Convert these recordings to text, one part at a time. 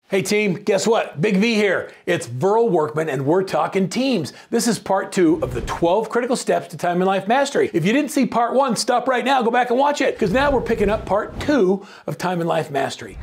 Hey team, guess what? Big V here. It's Verl Workman and we're talking teams. This is part 2 of the 12 critical steps to time and life mastery. If you didn't see part 1, stop right now, go back and watch it, because now we're picking up part 2 of time and life mastery.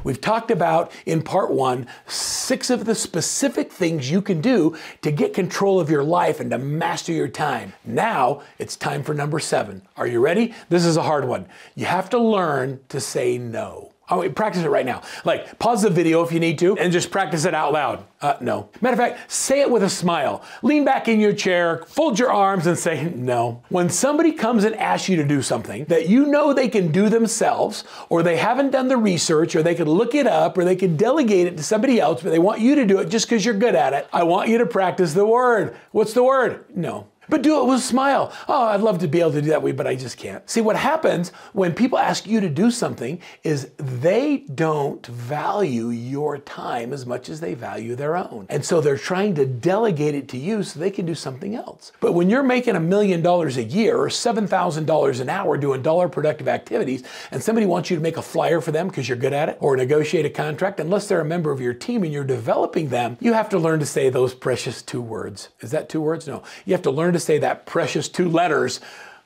We've talked about, in part 1, 6 of the specific things you can do to get control of your life and to master your time. Now, it's time for number 7. Are you ready? This is a hard one. You have to learn to say no. Oh, practice it right now. Like, pause the video if you need to, and just practice it out loud. No. Matter of fact, say it with a smile. Lean back in your chair, fold your arms, and say no. When somebody comes and asks you to do something that you know they can do themselves, or they haven't done the research, or they could look it up, or they could delegate it to somebody else, but they want you to do it just because you're good at it, I want you to practice the word. What's the word? No. But do it with a smile. Oh, I'd love to be able to do that way, but I just can't. See, what happens when people ask you to do something is they don't value your time as much as they value their own. And so they're trying to delegate it to you so they can do something else. But when you're making $1 million a year or $7,000 an hour doing dollar productive activities, and somebody wants you to make a flyer for them because you're good at it, or negotiate a contract, unless they're a member of your team and you're developing them, you have to learn to say those precious 2 words. Is that 2 words? No. You have to learn to say that precious 2 letters,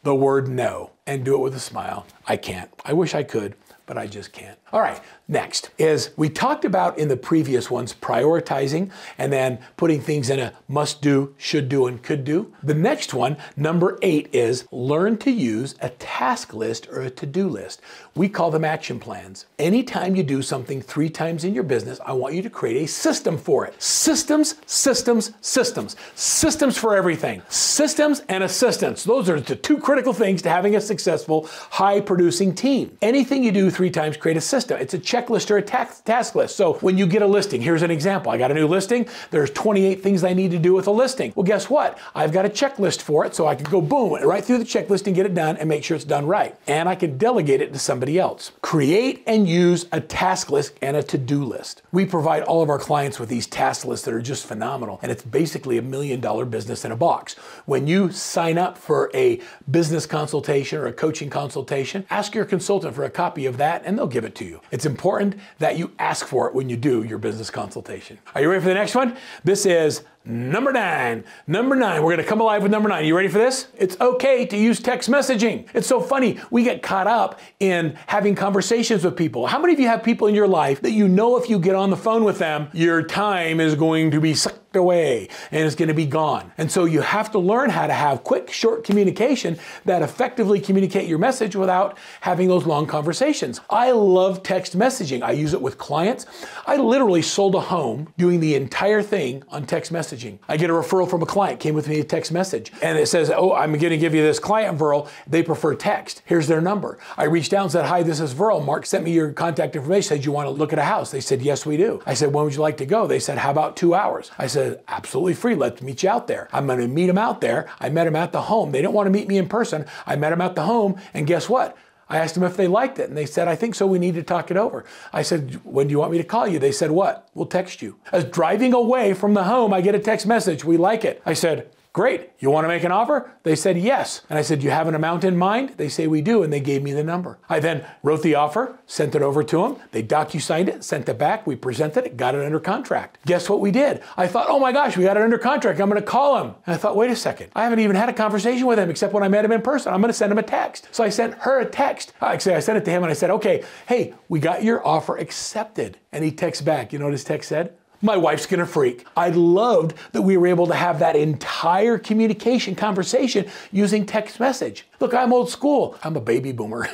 the word no, and do it with a smile. I can't. I wish I could, but I just can't. All right, next is, we talked about in the previous ones prioritizing and then putting things in a must do, should do, and could do. The next one, number 8, is learn to use a task list or a to-do list. We call them action plans. Anytime you do something 3 times in your business, I want you to create a system for it. Systems, systems, systems. Systems for everything. Systems and assistants. Those are the 2 critical things to having a successful, high-producing team. Anything you do 3 times, create a system. It's a checklist or a task list. So when you get a listing, here's an example. I got a new listing. There's 28 things I need to do with a listing. Well, guess what? I've got a checklist for it, so I can go boom, right through the checklist and get it done and make sure it's done right. And I can delegate it to somebody else. Create and use a task list and a to-do list. We provide all of our clients with these task lists that are just phenomenal, and it's basically $1 million business in a box. When you sign up for a business consultation or a coaching consultation, ask your consultant for a copy of that and they'll give it to you. It's important that you ask for it when you do your business consultation. Are you ready for the next one? This is number 9. Number 9, we're going to come alive with number 9. You ready for this? It's okay to use text messaging. It's so funny. We get caught up in having conversations with people. How many of you have people in your life that you know if you get on the phone with them, your time is going to be sucked away and it's going to be gone? And so you have to learn how to have quick, short communication that effectively communicate your message without having those long conversations. I love text messaging. I use it with clients. I literally sold a home doing the entire thing on text messaging. I get a referral from a client, came with me a text message, and it says, oh, I'm going to give you this client, Verl. They prefer text. Here's their number. I reached out and said, hi, this is Verl. Mark sent me your contact information. Said, you want to look at a house? They said, yes, we do. I said, when would you like to go? They said, how about 2 hours? I said, absolutely free. Let's meet you out there. I'm going to meet them out there. I met them at the home. They didn't want to meet me in person. I met them at the home, and guess what? I asked them if they liked it, and they said, I think so, we need to talk it over. I said, when do you want me to call you? They said, what? We'll text you. As driving away from the home, I get a text message, we like it. I said, great, you want to make an offer? They said, yes. And I said, you have an amount in mind? They say, we do, and they gave me the number. I then wrote the offer, sent it over to them. They docu-signed it, sent it back, we presented it, got it under contract. Guess what we did? I thought, oh my gosh, we got it under contract, I'm going to call him. And I thought, wait a second, I haven't even had a conversation with him except when I met him in person. I'm going to send him a text. So I sent her a text. Actually, I sent it to him and I said, okay, hey, we got your offer accepted. And he texts back. You know what his text said? My wife's gonna freak. I loved that we were able to have that entire conversation using text message. Look, I'm old school. I'm a baby boomer.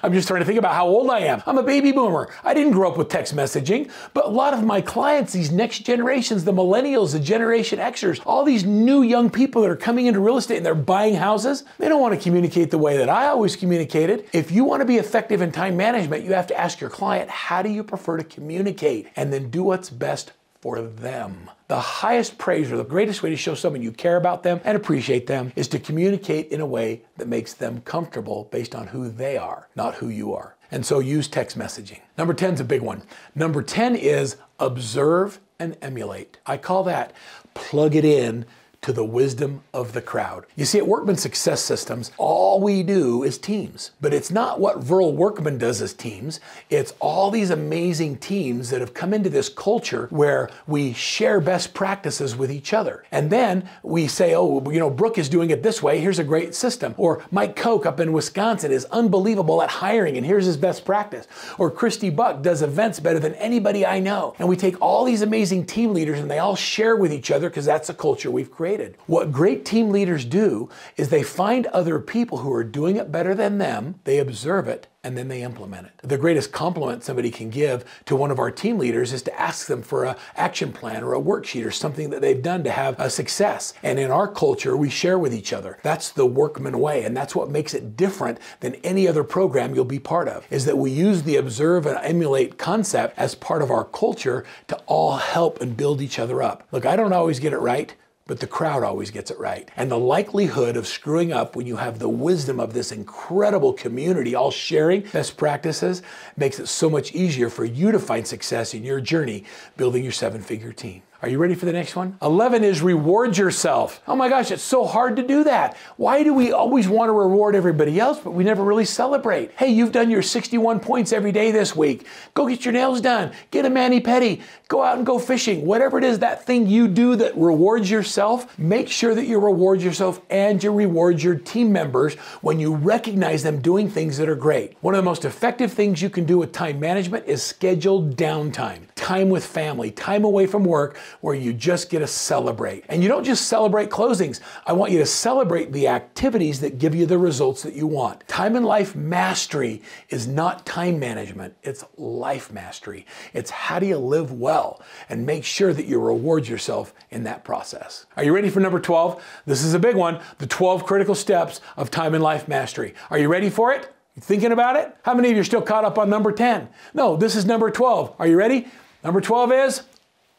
I'm just trying to think about how old I am. I'm a baby boomer. I didn't grow up with text messaging, but a lot of my clients, these next generations, the millennials, the Generation Xers, all these new young people that are coming into real estate and they're buying houses, they don't want to communicate the way that I always communicated. If you want to be effective in time management, you have to ask your client, how do you prefer to communicate? And then do what's best for them. The highest praise or the greatest way to show someone you care about them and appreciate them is to communicate in a way that makes them comfortable based on who they are, not who you are. And so use text messaging. Number 10 is a big one. Number 10 is observe and emulate. I call that plug it in to the wisdom of the crowd. You see, at Workman Success Systems, all we do is teams. But it's not what Verl Workman does as teams. It's all these amazing teams that have come into this culture where we share best practices with each other. And then we say, oh, you know, Brooke is doing it this way. Here's a great system. Or Mike Koch up in Wisconsin is unbelievable at hiring, and here's his best practice. Or Christy Buck does events better than anybody I know. And we take all these amazing team leaders and they all share with each other because that's the culture we've created. What great team leaders do is they find other people who are doing it better than them, they observe it, and then they implement it. The greatest compliment somebody can give to one of our team leaders is to ask them for an action plan or a worksheet or something that they've done to have a success. And in our culture, we share with each other. That's the Workman way, and that's what makes it different than any other program you'll be part of, is that we use the observe and emulate concept as part of our culture to all help and build each other up. Look, I don't always get it right, but the crowd always gets it right. And the likelihood of screwing up when you have the wisdom of this incredible community all sharing best practices makes it so much easier for you to find success in your journey building your 7-figure team. Are you ready for the next one? 11 is reward yourself. Oh my gosh, it's so hard to do that. Why do we always want to reward everybody else, but we never really celebrate? Hey, you've done your 61 points every day this week. Go get your nails done. Get a mani-pedi. Go out and go fishing. Whatever it is, that thing you do that rewards yourself, make sure that you reward yourself and you reward your team members when you recognize them doing things that are great. One of the most effective things you can do with time management is scheduled downtime. Time with family, time away from work, where you just get to celebrate. And you don't just celebrate closings. I want you to celebrate the activities that give you the results that you want. Time and life mastery is not time management, it's life mastery. It's how do you live well and make sure that you reward yourself in that process. Are you ready for number 12? This is a big one, the 12 critical steps of time and life mastery. Are you ready for it? You thinking about it? How many of you are still caught up on number 10? No, this is number 12. Are you ready? Number 12 is,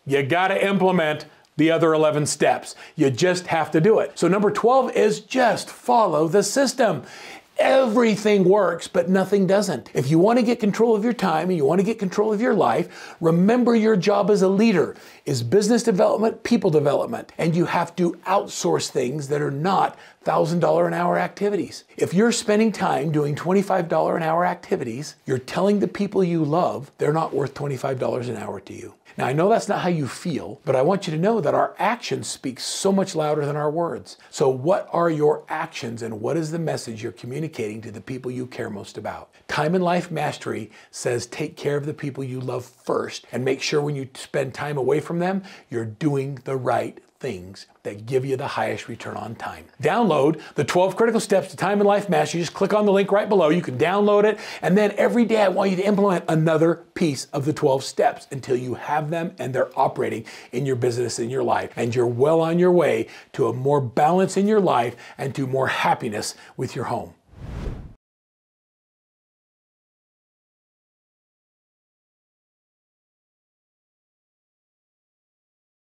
you gotta implement the other 11 steps. You just have to do it. So number 12 is just follow the system. Everything works, but nothing doesn't. If you want to get control of your time and you want to get control of your life, remember your job as a leader is business development, people development, and you have to outsource things that are not $1,000 an hour activities. If you're spending time doing $25 an hour activities, you're telling the people you love they're not worth $25 an hour to you. Now, I know that's not how you feel, but I want you to know that our actions speak so much louder than our words. So what are your actions and what is the message you're communicating to the people you care most about? Time and Life Mastery says take care of the people you love first and make sure when you spend time away from them, you're doing the right things that give you the highest return on time. Download the 12 critical steps to time and life mastery. Just click on the link right below. You can download it. And then every day I want you to implement another piece of the 12 steps until you have them and they're operating in your business, in your life. And you're well on your way to a more balance in your life and to more happiness with your home.